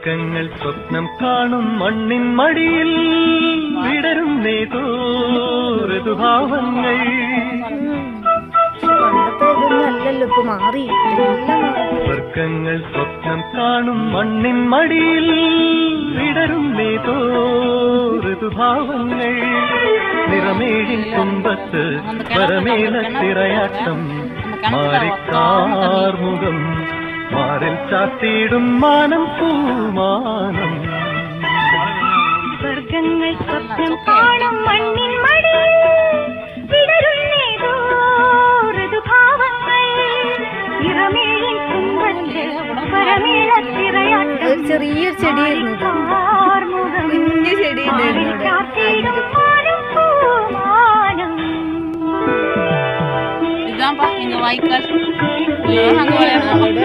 സ്വർഗങ്ങൾ സ്വപ്നം കാണും മണ്ണിൻ മടിയിൽ വിടരും ഋതുഭാവങ്ങൾ. പണ്ടത്തെ ഇപ്പൊ മാറി, സ്വർഗങ്ങൾ സ്വപ്നം കാണും മണ്ണിൻ മടിയിൽ വിടരും ഋതുഭാവങ്ങൾ. നിറമേഴിൻ തുമ്പത്ത് പരമേല തിറയാട്ടം മാറിക്കാർമുഖം മാറിൽ ചാത്തിയിടും മാനം പൂമാനം. സ്വർഗങ്ങൾ സ്വപ്നം കാണും മണ്ണിൻ മടിയിൽ വിടരുന്നേതോ ഋതുഭാവങ്ങൾ. നിറമേഴിൻ തുമ്പത്ത് പരമേല തിറയാട്ടം ചെറിയൊരു ചെടിയായിരുന്നു, കുഞ്ഞു ചെടിയുണ്ടായിരുന്നു. இதான்ப்பா எங்க வாய்க்கால். அங்க விளையாடுறாங்க.